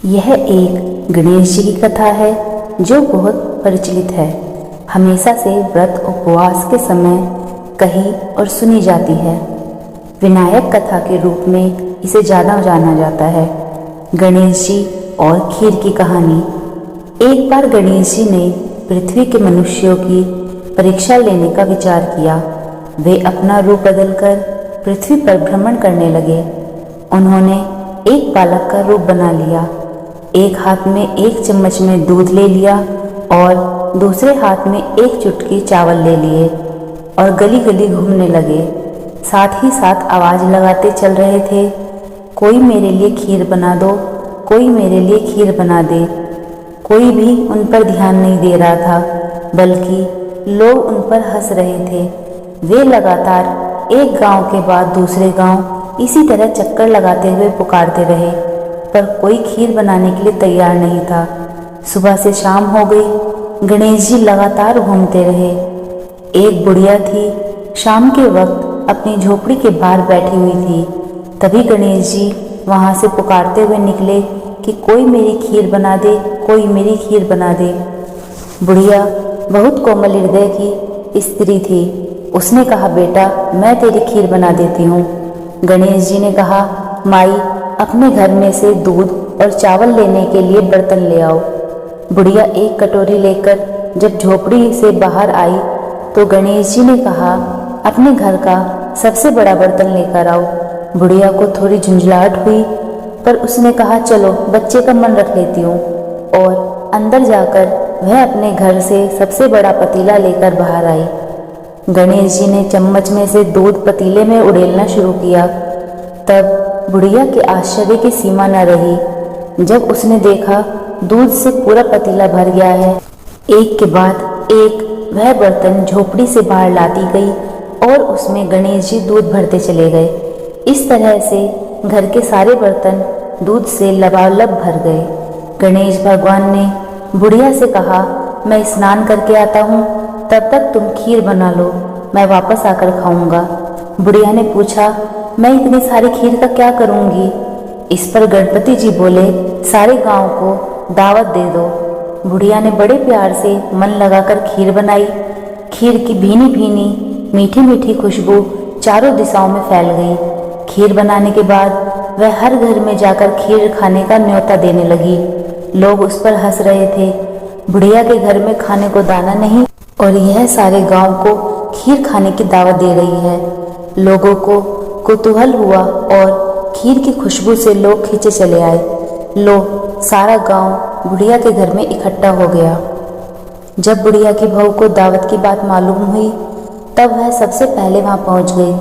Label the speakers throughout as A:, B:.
A: यह एक गणेश जी की कथा है जो बहुत प्रचलित है। हमेशा से व्रत उपवास के समय कही और सुनी जाती है। विनायक कथा के रूप में इसे ज़्यादा जाना जाता है। गणेश जी और खीर की कहानी। एक बार गणेश जी ने पृथ्वी के मनुष्यों की परीक्षा लेने का विचार किया। वे अपना रूप बदलकर पृथ्वी पर भ्रमण करने लगे। उन्होंने एक बालक का रूप बना लिया। एक हाथ में एक चम्मच में दूध ले लिया और दूसरे हाथ में एक चुटकी चावल ले लिए और गली गली घूमने लगे। साथ ही साथ आवाज़ लगाते चल रहे थे, कोई मेरे लिए खीर बना दो, कोई मेरे लिए खीर बना दे। कोई भी उन पर ध्यान नहीं दे रहा था, बल्कि लोग उन पर हंस रहे थे। वे लगातार एक गांव के बाद दूसरे गांव इसी तरह चक्कर लगाते हुए पुकारते रहे, पर कोई खीर बनाने के लिए तैयार नहीं था। सुबह से शाम हो गई, गणेश जी लगातार घूमते रहे। एक बुढ़िया थी, शाम के वक्त अपनी झोपड़ी के बाहर बैठी हुई थी। तभी गणेश जी वहाँ से पुकारते हुए निकले कि कोई मेरी खीर बना दे, कोई मेरी खीर बना दे। बुढ़िया बहुत कोमल हृदय की स्त्री थी। उसने कहा, बेटा मैं तेरी खीर बना देती हूँ। गणेश जी ने कहा, माई अपने घर में से दूध और चावल लेने के लिए बर्तन ले आओ। बुढ़िया एक कटोरी लेकर जब झोपड़ी से बाहर आई तो गणेश जी ने कहा, अपने घर का सबसे बड़ा बर्तन लेकर आओ। बुढ़िया को थोड़ी झुंझलाहट हुई, पर उसने कहा, चलो बच्चे का मन रख लेती हूँ, और अंदर जाकर वह अपने घर से सबसे बड़ा पतीला लेकर बाहर आई। गणेश जी ने चम्मच में से दूध पतीले में उड़ेलना शुरू किया। तब बुढ़िया के आश्चर्य की सीमा न रही जब उसने देखा दूध से पूरा पतीला भर गया है। एक के बाद एक वह बर्तन झोपड़ी से बाहर लाती गई और उसमें गणेश जी दूध भरते चले गए। इस तरह से घर के सारे बर्तन दूध से लबालब भर गए। गणेश भगवान ने बुढ़िया से कहा, मैं स्नान करके आता हूँ, तब तक तुम खीर बना लो, मैं वापस आकर खाऊंगा। बुढ़िया ने पूछा, मैं इतनी सारी खीर का क्या करूँगी? इस पर गणपति जी बोले, सारे गांव को दावत दे दो। बुढ़िया ने बड़े प्यार से मन लगाकर खीर बनाई। खीर की भीनी भीनी मीठी मीठी खुशबू चारों दिशाओं में फैल गई। खीर बनाने के बाद वह हर घर में जाकर खीर खाने का न्योता देने लगी। लोग उस पर हंस रहे थे। बुढ़िया के घर में खाने को दाना नहीं और यह सारे गांव को खीर खाने की दावत दे रही है। लोगों को कुतूहल हुआ और खीर की खुशबू से लोग खींचे चले आए। सारा गांव बुढ़िया के घर में इकट्ठा हो गया। जब बुढ़िया की बहू को दावत की बात मालूम हुई तब वह सबसे पहले वहां पहुंच गई।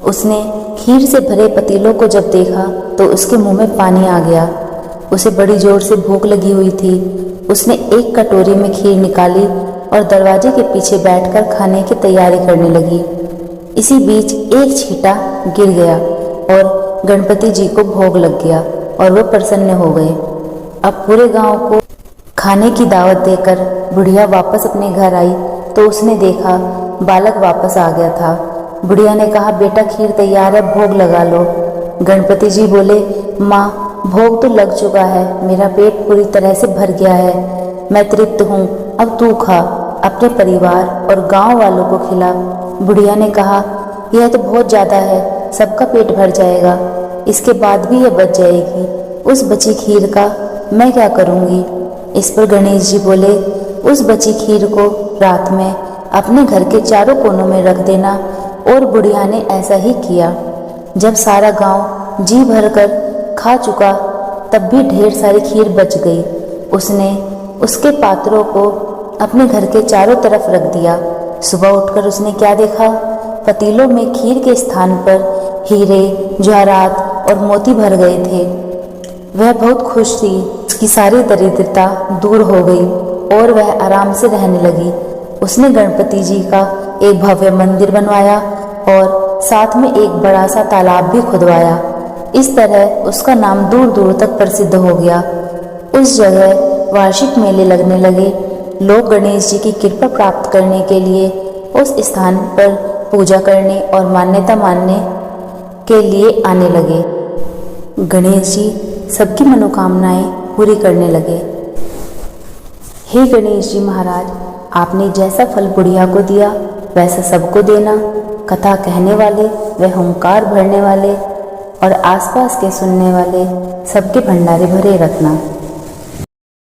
A: उसने खीर से भरे पतीलों को जब देखा तो उसके मुंह में पानी आ गया। उसे बड़ी जोर से भूख लगी हुई थी। उसने एक कटोरी में खीर निकाली और दरवाजे के पीछे बैठकर खाने की तैयारी करने लगी। इसी बीच एक छींटा गिर गया और गणपति जी को भोग लग गया और वह प्रसन्न हो गए। अब पूरे गांव को खाने की दावत देकर बुढ़िया वापस अपने घर आई तो उसने देखा बालक वापस आ गया था। बुढ़िया ने कहा, बेटा खीर तैयार है, भोग लगा लो। गणपति जी बोले, माँ भोग तो लग चुका है, मेरा पेट पूरी तरह से भर गया है, मैं तृप्त हूँ, अब तू खा, अपने परिवार और गांव वालों को खिला। बुढ़िया ने कहा, यह तो बहुत ज़्यादा है, सबका पेट भर जाएगा, इसके बाद भी यह बच जाएगी, उस बची खीर का मैं क्या करूँगी? इस पर गणेश जी बोले, उस बची खीर को रात में अपने घर के चारों कोनों में रख देना। और बुढ़िया ने ऐसा ही किया। जब सारा गांव जी भरकर खा चुका तब भी ढेर सारी खीर बच गई। उसने उसके पात्रों को अपने घर के चारों तरफ रख दिया। सुबह उठकर उसने क्या देखा? पतीलों में खीर के स्थान पर हीरे, जवाहरात और मोती भर गए थे। वह बहुत खुश थी। उसकी सारी दरिद्रता दूर हो गई और वह आराम से रहने लगी। उसने गणपति जी का एक भव्य मंदिर बनवाया और साथ में एक बड़ा सा तालाब भी खुदवाया। इस तरह उसका नाम दूर दूर तक प्रसिद्ध हो गया। उस जगह वार्षिक मेले लगने लगे। लोग गणेश जी की कृपा प्राप्त करने के लिए उस स्थान पर पूजा करने और मान्यता मानने के लिए आने लगे। गणेश जी सबकी मनोकामनाएं पूरी करने लगे। हे गणेश जी महाराज, आपने जैसा फल बुढ़िया को दिया वैसा सबको देना। कथा कहने वाले व हुंकार भरने वाले और आसपास के सुनने वाले सबके भंडारे भरे रखना।